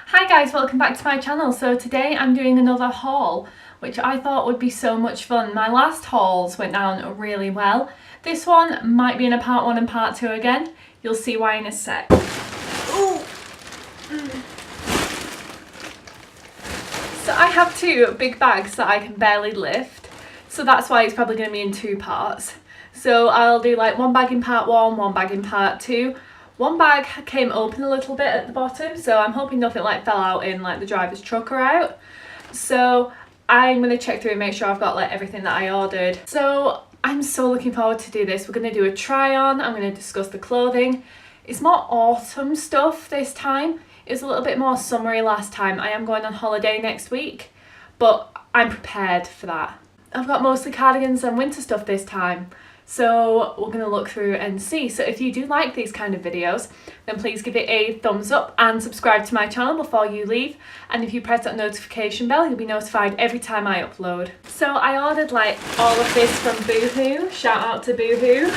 Hi guys, welcome back to my channel. So today I'm doing another haul, which I thought would be so much fun. My last hauls went down really well. This one might be in a part 1 and part 2 again. You'll see why in a sec. Ooh. So I have two big bags that I can barely lift. So that's why it's probably going to be in 2 parts. So I'll do like one bag in part 1, one bag in part 2. One bag came open a little bit at the bottom, so I'm hoping nothing like fell out in like the driver's truck or out. So I'm going to check through and make sure I've got like everything that I ordered. So I'm so looking forward to do this. We're going to do a try on. I'm going to discuss the clothing. It's more autumn stuff this time. It was a little bit more summery last time. I am going on holiday next week, but I'm prepared for that. I've got mostly cardigans and winter stuff this time. So we're going to look through and see. So if you do like these kind of videos, then please give it a thumbs up and subscribe to my channel before you leave. And if you press that notification bell, you'll be notified every time I upload. So I ordered like all of this from Boohoo. Shout out to Boohoo.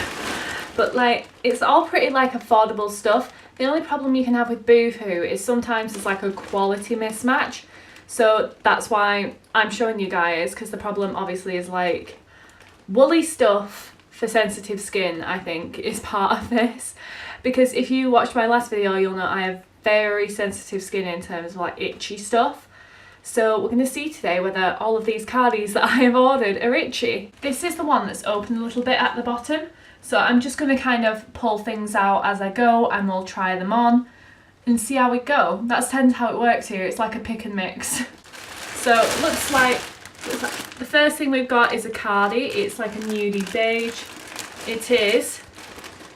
But like, it's all pretty like affordable stuff. The only problem you can have with Boohoo is sometimes there's like a quality mismatch. So that's why I'm showing you guys, because the problem obviously is like woolly stuff for sensitive skin, I think, is part of this. Because if you watched my last video, you'll know I have very sensitive skin in terms of like itchy stuff. So we're going to see today whether all of these cardies that I have ordered are itchy. This is the one that's open a little bit at the bottom. So I'm just going to kind of pull things out as I go and we'll try them on and see how we go. That's tends how it works here. It's like a pick and mix. So it looks like the first thing we've got is a cardie. It's like a nudie beige. It is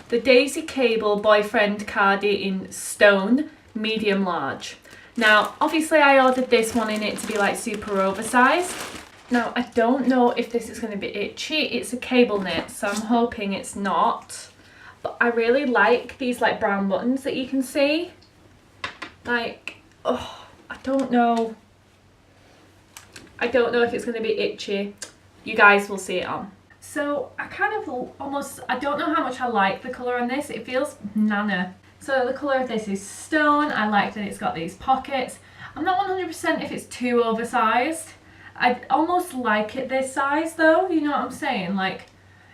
the Daisy Cable Boyfriend cardie in stone, medium large. Now, obviously I ordered this one in it to be like super oversized. Now, I don't know if this is going to be itchy. It's a cable knit, so I'm hoping it's not. But I really like these like brown buttons that you can see. Like, oh, I don't know. I don't know if it's going to be itchy. You guys will see it on. So I kind of almost, I don't know how much I like the colour on this. It feels nana. So the colour of this is stone. I like that it's got these pockets. I'm not 100% if it's too oversized. I almost like it this size though, you know what I'm saying? Like,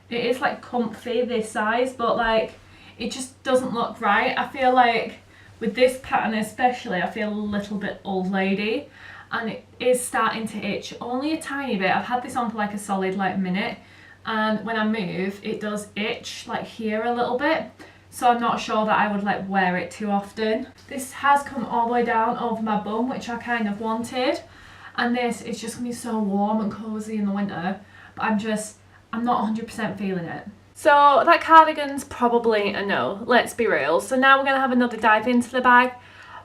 it is like comfy this size, but like, it just doesn't look right. I feel like with this pattern especially, I feel a little bit old lady. And it is starting to itch only a tiny bit. I've had this on for like a solid like minute, and when I move it does itch like here a little bit, so I'm not sure that I would like wear it too often. This has come all the way down over my bum, which I kind of wanted, and this is just gonna be so warm and cozy in the winter, but I'm not 100% feeling it. So that cardigan's probably a no, let's be real. So now we're gonna have another dive into the bag.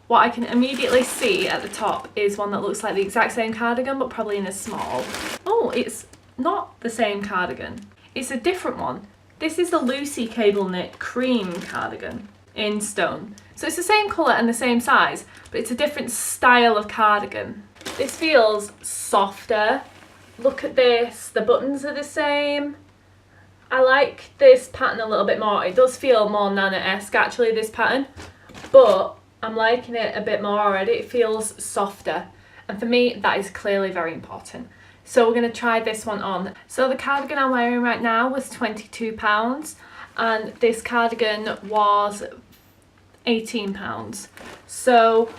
What I can immediately see at the top is one that looks like the exact same cardigan, but probably in a small. Oh, it's not the same cardigan. It's a different one. This is the Lucy Cable Knit Cream cardigan in stone. So it's the same colour and the same size, but it's a different style of cardigan. This feels softer. Look at this. The buttons are the same. I like this pattern a little bit more. It does feel more Nana-esque actually, this pattern, but I'm liking it a bit more already. It feels softer, and for me that is clearly very important. So we're going to try this one on. So the cardigan I'm wearing right now was £22 and this cardigan was £18. So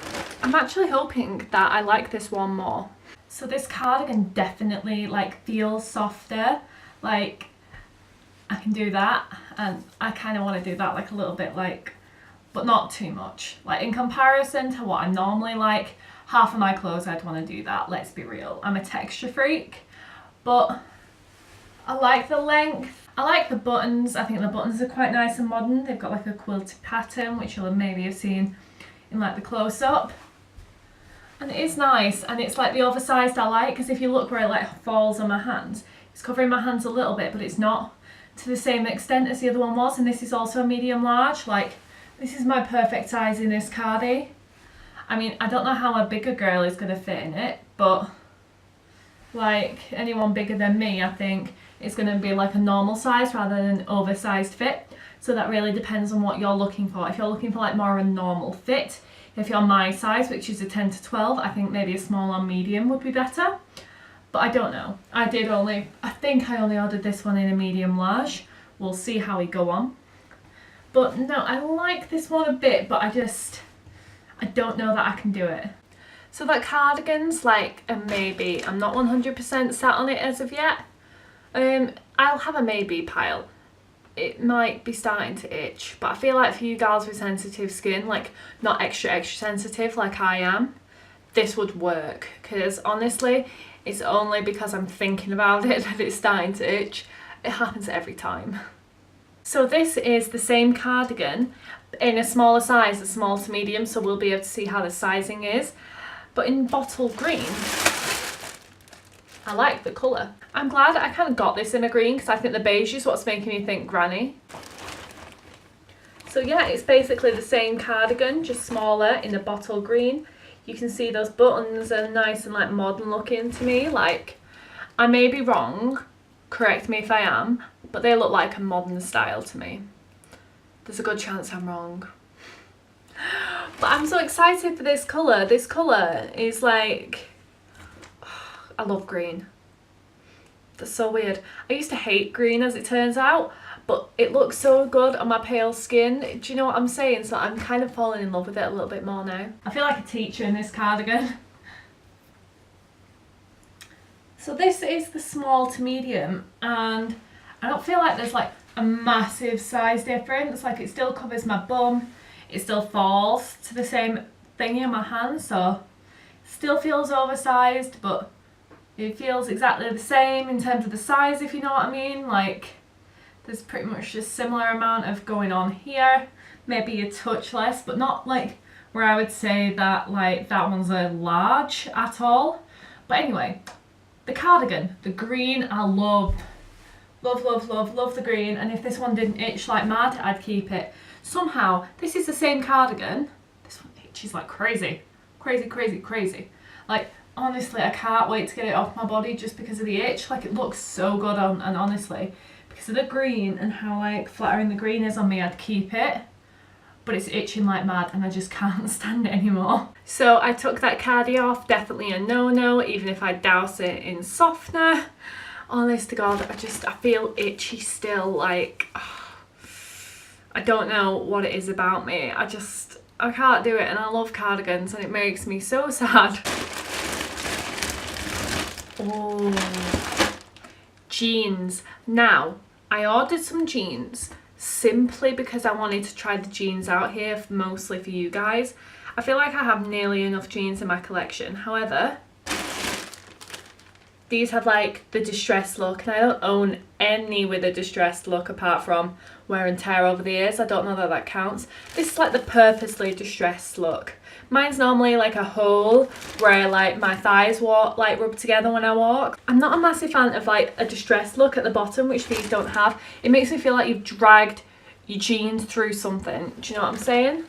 I'm actually hoping that I like this one more. So this cardigan definitely like feels softer. Like, I can do that, and I kind of want to do that like a little bit, like, but not too much. Like in comparison to what I normally like, half of my clothes I'd want to do that, let's be real. I'm a texture freak, but I like the length. I like the buttons. I think the buttons are quite nice and modern. They've got like a quilted pattern, which you'll maybe have seen in like the close-up. And it is nice, and it's like the oversized I like, because if you look where it like falls on my hands, it's covering my hands a little bit, but it's not to the same extent as the other one was. And this is also a medium large. Like, this is my perfect size in this cardie. I mean, I don't know how a bigger girl is going to fit in it, but like anyone bigger than me, I think it's going to be like a normal size rather than an oversized fit. So that really depends on what you're looking for. If you're looking for like more of a normal fit, if you're my size, which is a 10 to 12, I think maybe a small or medium would be better. But I don't know. I think I only ordered this one in a medium large. We'll see how we go on. But no, I like this one a bit, but I don't know that I can do it. So that cardigan's like a maybe. I'm not 100% sat on it as of yet. I'll have a maybe pile. It might be starting to itch, but I feel like for you girls with sensitive skin, like not extra sensitive like I am, this would work. Because honestly, it's only because I'm thinking about it that it's starting to itch. It happens every time. So this is the same cardigan in a smaller size, a small to medium, so we'll be able to see how the sizing is. But in bottle green, I like the colour. I'm glad I kind of got this in a green because I think the beige is what's making me think granny. So yeah, it's basically the same cardigan, just smaller in a bottle green. You can see those buttons are nice and like modern looking to me. Like, I may be wrong, correct me if I am, but they look like a modern style to me. There's a good chance I'm wrong. But I'm so excited for this colour. This colour is like, I love green. That's so weird. I used to hate green as it turns out, but it looks so good on my pale skin. Do you know what I'm saying? So I'm kind of falling in love with it a little bit more now. I feel like a teacher in this cardigan. So this is the small to medium, and I don't feel like there's like a massive size difference. Like, it still covers my bum. It still falls to the same thingy in my hand, so still feels oversized, but it feels exactly the same in terms of the size, if you know what I mean. Like, there's pretty much just similar amount of going on here, maybe a touch less, but not like where I would say that like that one's a large at all. But anyway, the cardigan, the green, I love the green, and if this one didn't itch like mad, I'd keep it. Somehow, this is the same cardigan, this one itches like crazy. Like, honestly, I can't wait to get it off my body just because of the itch. Like, it looks so good on, and honestly, because of the green and how like flattering the green is on me, I'd keep it. But it's itching like mad and I just can't stand it anymore. So I took that cardi off, definitely a no-no, even if I douse it in softener. Honest to God, I feel itchy still, like, I don't know what it is about me. I can't do it, and I love cardigans and it makes me so sad. Oh, jeans. Now, I ordered some jeans simply because I wanted to try the jeans out here, mostly for you guys. I feel like I have nearly enough jeans in my collection. However, these have like the distressed look, and I don't own any with a distressed look apart from wear and tear over the years. I don't know that that counts. This is like the purposely distressed look. Mine's normally like a hole where like my thighs like rub together when I walk. I'm not a massive fan of like a distressed look at the bottom, which these don't have. It makes me feel like you've dragged your jeans through something. Do you know what I'm saying?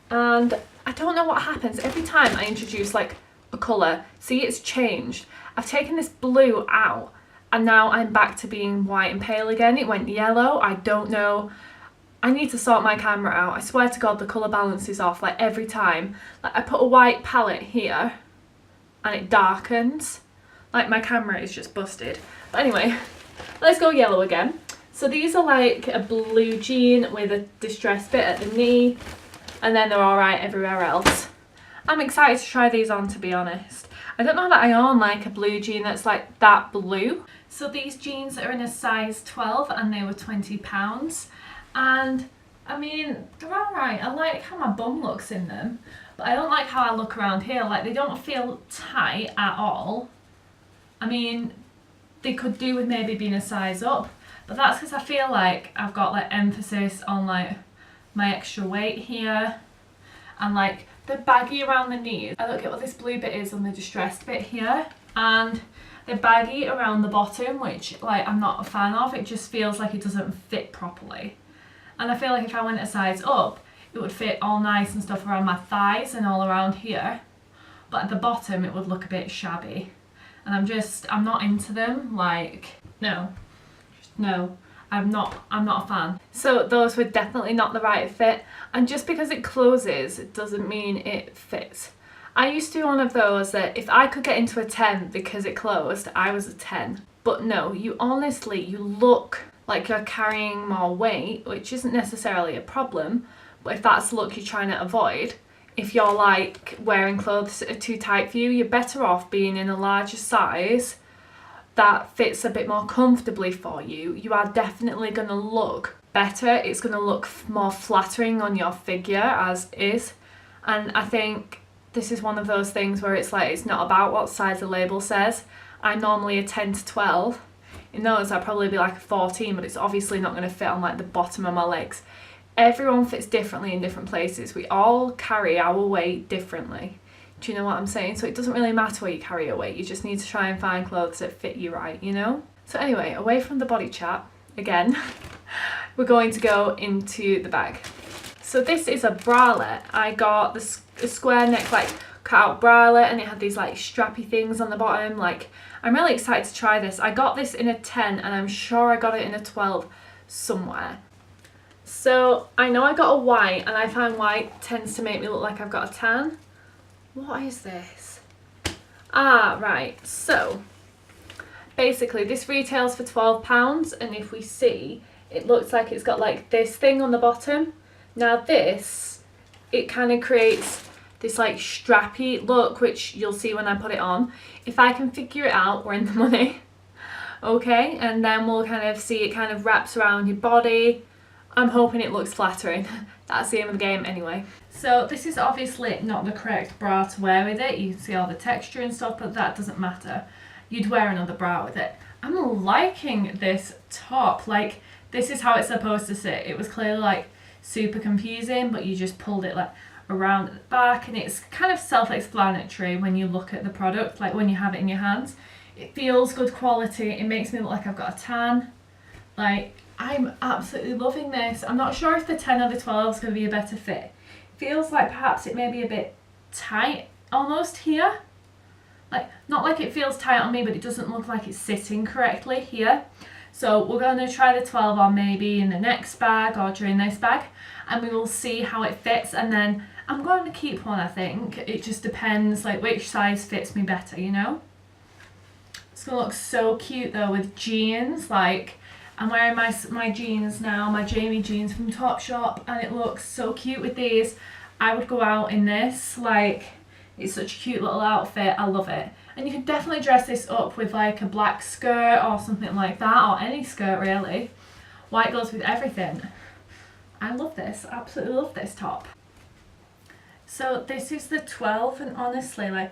And I don't know what happens every time I introduce like a colour. See, it's changed. I've taken this blue out and now I'm back to being white and pale again. It went yellow. I don't know. I need to sort my camera out. I swear to God, the colour balance is off like every time. Like, I put a white palette here and it darkens. Like, my camera is just busted. But anyway, let's go yellow again. So these are like a blue jean with a distressed bit at the knee, and then they're alright everywhere else. I'm excited to try these on, to be honest. I don't know that I own like a blue jean that's like that blue. So these jeans are in a size 12 and they were £20. And I mean, they're alright. I like how my bum looks in them, but I don't like how I look around here. Like, they don't feel tight at all. I mean, they could do with maybe being a size up, but that's because I feel like I've got like emphasis on like my extra weight here, and like they're baggy around the knees. I look at what this blue bit is on the distressed bit here, and they're baggy around the bottom, which like I'm not a fan of. It just feels like it doesn't fit properly. And I feel like if I went a size up, it would fit all nice and stuff around my thighs and all around here. But at the bottom, it would look a bit shabby. And I'm not into them. Like, no. Just no. I'm not a fan. So those were definitely not the right fit, and just because it closes doesn't mean it fits. I used to be one of those that if I could get into a 10 because it closed, I was a 10. But no, you honestly, you look like you're carrying more weight, which isn't necessarily a problem, but if that's the look you're trying to avoid, if you're like wearing clothes that are too tight for you, you're better off being in a larger size that fits a bit more comfortably for you. You are definitely going to look better. It's going to look more flattering on your figure as is. And I think this is one of those things where it's like, it's not about what size the label says. I'm normally a 10 to 12. In those I'd probably be like a 14, but it's obviously not going to fit on like the bottom of my legs. Everyone fits differently in different places. We all carry our weight differently. Do you know what I'm saying? So it doesn't really matter where you carry your weight. You just need to try and find clothes that fit you right, you know? So anyway, away from the body chat, again, we're going to go into the bag. So this is a bralette. I got the square neck, like, cut out bralette, and it had these like strappy things on the bottom. Like, I'm really excited to try this. I got this in a 10 and I'm sure I got it in a 12 somewhere. So I know I got a white, and I find white tends to make me look like I've got a tan. What is this? Ah, right. So basically this retails for £12, and if we see, it looks like it's got like this thing on the bottom. Now this, it kind of creates this like strappy look, which you'll see when I put it on. If I can figure it out, we're in the money. Okay, and then we'll kind of see it kind of wraps around your body. I'm hoping it looks flattering. That's the aim of the game anyway. So this is obviously not the correct bra to wear with it. You can see all the texture and stuff, but that doesn't matter. You'd wear another bra with it. I'm liking this top. Like, this is how it's supposed to sit. It was clearly like super confusing, but you just pulled it like around at the back, and it's kind of self-explanatory when you look at the product, like when you have it in your hands. It feels good quality. It makes me look like I've got a tan. Like, I'm absolutely loving this. I'm not sure if the 10 or the 12 is going to be a better fit. Feels like perhaps it may be a bit tight almost here. Like, not like it feels tight on me, but it doesn't look like it's sitting correctly here. So we're going to try the 12 on maybe in the next bag or during this bag, and we will see how it fits. And then I'm going to keep one, I think. It just depends like which size fits me better, you know? It's going to look so cute though with jeans. Like, I'm wearing my jeans now, my Jamie jeans from Topshop, and it looks so cute with these. I would go out in this. Like, it's such a cute little outfit. I love it. And you can definitely dress this up with like a black skirt or something like that, or any skirt really. White goes with everything. I love this. Absolutely love this top. So this is the 12, and honestly, like,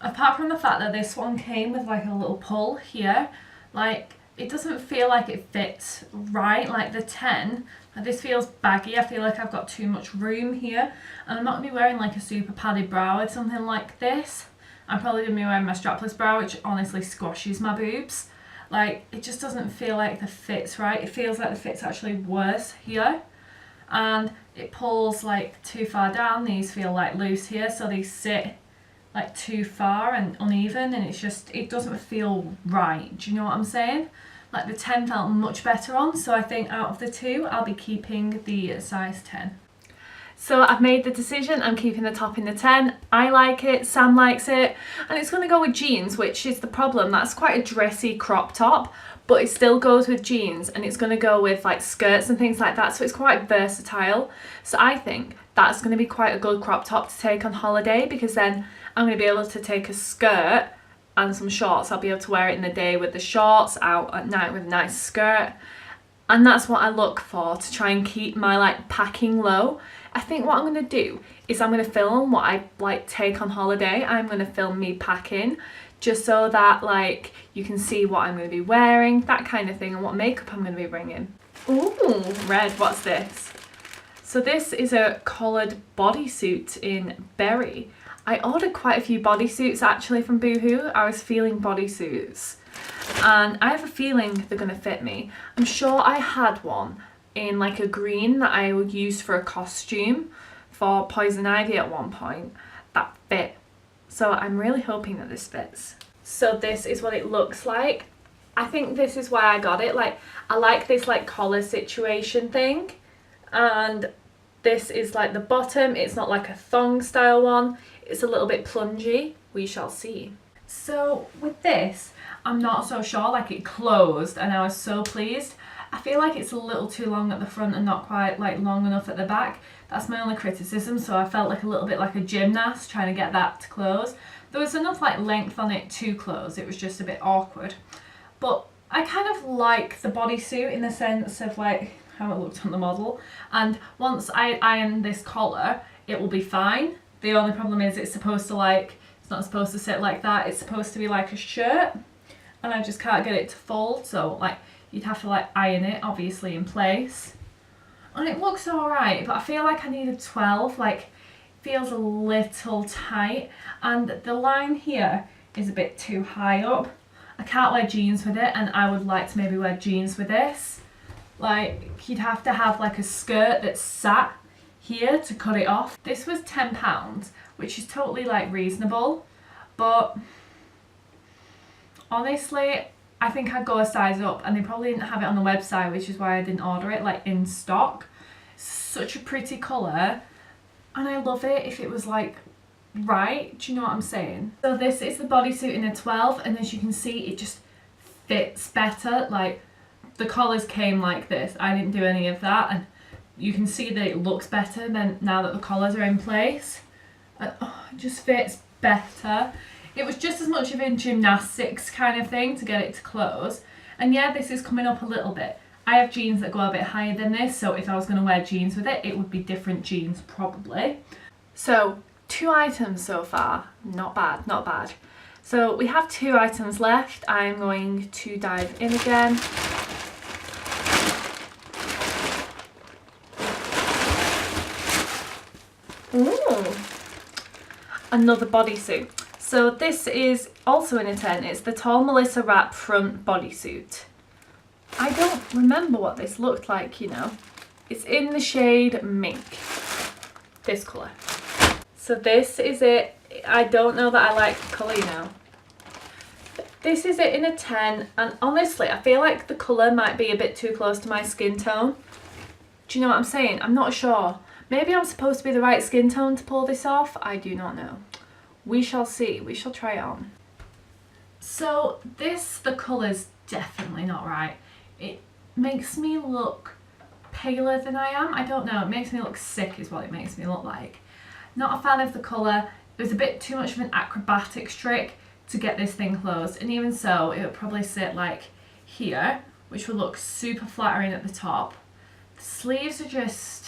apart from the fact that this one came with like a little pull here, like, it doesn't feel like it fits right. Like the 10, like, this feels baggy. I feel like I've got too much room here, and I'm not going to be wearing like a super padded bra with something like this. I'm probably going to be wearing my strapless bra, which honestly squashes my boobs. Like, it just doesn't feel like the fit's right. It feels like the fit's actually worse here, and it pulls like too far down. These feel like loose here, so they sit like too far and uneven, and it's just, it doesn't feel right. Do you know what I'm saying? Like, the 10 felt much better on, so I think out of the two I'll be keeping the size 10. So I've made the decision. I'm keeping the top in the 10. I like it, Sam likes it, and it's going to go with jeans, which is the problem. That's quite a dressy crop top, but it still goes with jeans, and it's going to go with like skirts and things like that, so it's quite versatile. So I think that's going to be quite a good crop top to take on holiday, because then I'm going to be able to take a skirt and some shorts. I'll be able to wear it in the day with the shorts, out at night with a nice skirt. And that's what I look for, to try and keep my like packing low. I think what I'm going to do is I'm going to film what I like take on holiday. I'm going to film me packing, just so that like you can see what I'm going to be wearing, that kind of thing, and what makeup I'm going to be bringing. Ooh, red, what's this? So this is a collared bodysuit in berry. I ordered quite a few bodysuits actually from Boohoo. I was feeling bodysuits, and I have a feeling they're going to fit me. I'm sure I had one in like a green that I would use for a costume for Poison Ivy at one point. That fit. So I'm really hoping that this fits. So this is what it looks like. I think this is why I got it. Like, I like this like collar situation thing, and this is like the bottom. It's not like a thong style one. It's a little bit plungy. We shall see. So with this, I'm not so sure. Like, it closed and I was so pleased. I feel like it's a little too long at the front and not quite like long enough at the back. That's my only criticism. So I felt like a little bit like a gymnast trying to get that to close. There was enough like length on it to close. It was just a bit awkward. But I kind of like the bodysuit in the sense of like how it looked on the model. And once I iron this collar, it will be fine. The only problem is it's supposed to like, it's not supposed to sit like that. It's supposed to be like a shirt. And I just can't get it to fold. So like you'd have to like iron it obviously in place. And it looks alright, but I feel like I need a 12. Like, feels a little tight. And the line here is a bit too high up. I can't wear jeans with it, and I would like to maybe wear jeans with this. Like, you'd have to have like a skirt that's sat here to cut it off. This was £10, which is totally like reasonable, but honestly, I think I'd go a size up, and they probably didn't have it on the website, which is why I didn't order it like in stock. Such a pretty colour, and I love it if it was like right, do you know what I'm saying? So this is the bodysuit in a 12, and as you can see it just fits better. Like, the collars came like this, I didn't do any of that, and you can see that it looks better than now that the collars are in place. And it just fits better. It was just as much of a gymnastics kind of thing to get it to close, and yeah, this is coming up a little bit. I have jeans that go a bit higher than this, so if I was going to wear jeans with it, it would be different jeans probably. So 2 items so far, not bad, not bad. So we have 2 items left. I'm going to dive in again. Ooh, another bodysuit. So this is also in a 10. It's the Tall Melissa wrap front bodysuit. I don't remember what this looked like, you know. It's in the shade Mink, this colour. So this is it. I don't know that I like the colour, you know. This is it in a 10, and honestly I feel like the colour might be a bit too close to my skin tone. Do you know what I'm saying? I'm not sure. Maybe I'm supposed to be the right skin tone to pull this off. I do not know. We shall see. We shall try it on. So this, the colour's definitely not right. It makes me look paler than I am. I don't know. It makes me look sick is what it makes me look like. Not a fan of the colour. It was a bit too much of an acrobatics trick to get this thing closed, and even so it would probably sit like here, which will look super flattering at the top. The sleeves are just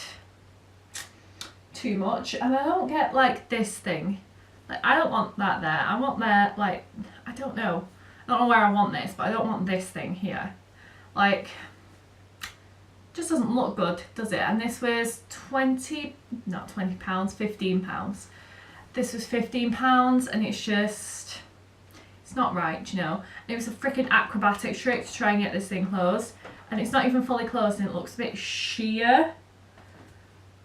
too much, and I don't get like this thing. Like, I don't want that there. I want there, like, I don't know where I want this, but I don't want this thing here. Like, just doesn't look good, does it? And this was not £20, £15. This was £15, and it's just, it's not right, you know. And it was a freaking acrobatic trick to try and get this thing closed, and it's not even fully closed, and it looks a bit sheer.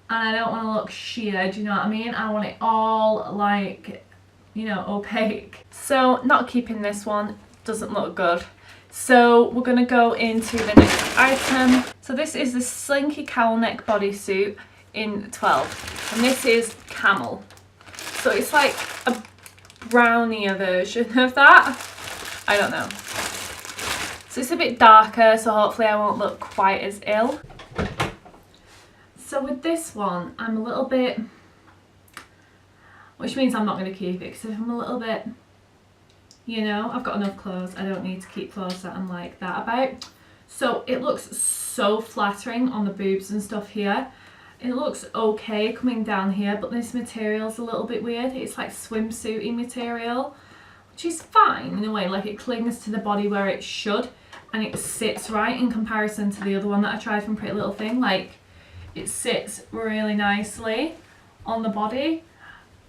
And I don't want to look sheer, do you know what I mean? I want it all like, you know, opaque. So not keeping this one, doesn't look good. So we're going to go into the next item. So this is the Slinky Cowl Neck bodysuit in 12, and this is camel. So it's like a brownier version of that. I don't know. So it's a bit darker, so hopefully I won't look quite as ill. So with this one, I'm a little bit, which means I'm not going to keep it, because if I'm a little bit, you know, I've got enough clothes, I don't need to keep clothes that I'm like that about. So it looks so flattering on the boobs and stuff here. It looks okay coming down here, but this material's a little bit weird. It's like swimsuity material, which is fine in a way, like it clings to the body where it should, and it sits right in comparison to the other one that I tried from Pretty Little Thing. Like, it sits really nicely on the body,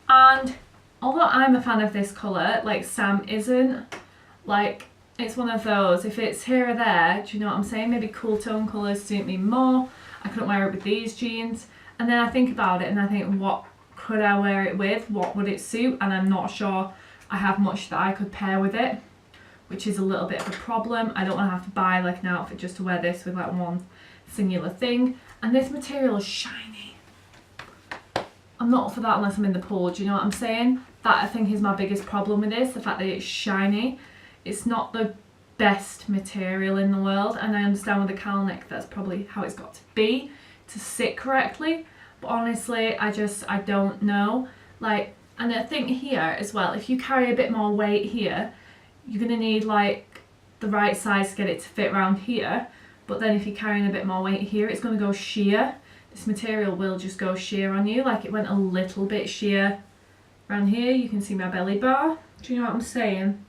and although I'm a fan of this colour, like Sam isn't, like, it's one of those, if it's here or there, do you know what I'm saying? Maybe cool tone colours suit me more. I couldn't wear it with these jeans, and then I think about it and I think, what could I wear it with? What would it suit? And I'm not sure I have much that I could pair with it, which is a little bit of a problem. I don't want to have to buy like an outfit just to wear this with like one singular thing. And this material is shiny. I'm not up for that unless I'm in the pool, do you know what I'm saying? That I think is my biggest problem with this, the fact that it's shiny. It's not the best material in the world, and I understand with the cowl neck that's probably how it's got to be to sit correctly, but honestly I don't know. Like, and I think here as well, if you carry a bit more weight here, you're gonna need like the right size to get it to fit around here, but then if you're carrying a bit more weight here, it's gonna go sheer. This material will just go sheer on you. Like, it went a little bit sheer around here. You can see my belly bar. Do you know what I'm saying?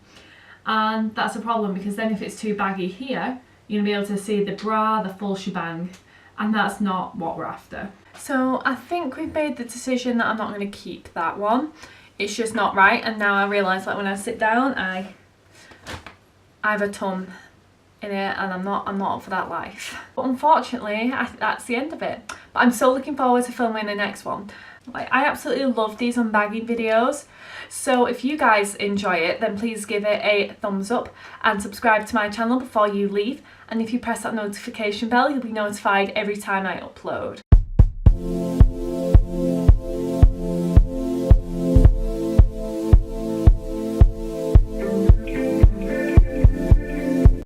And that's a problem, because then if it's too baggy here, you're gonna be able to see the bra, the full shebang, and that's not what we're after. So I think we've made the decision that I'm not gonna keep that one. It's just not right, and now I realise that when I sit down, I have a tum in it, and I'm not up for that life. But unfortunately, that's the end of it. But I'm so looking forward to filming the next one. Like, I absolutely love these unbagging videos. So if you guys enjoy it, then please give it a thumbs up and subscribe to my channel before you leave. And if you press that notification bell, you'll be notified every time I upload.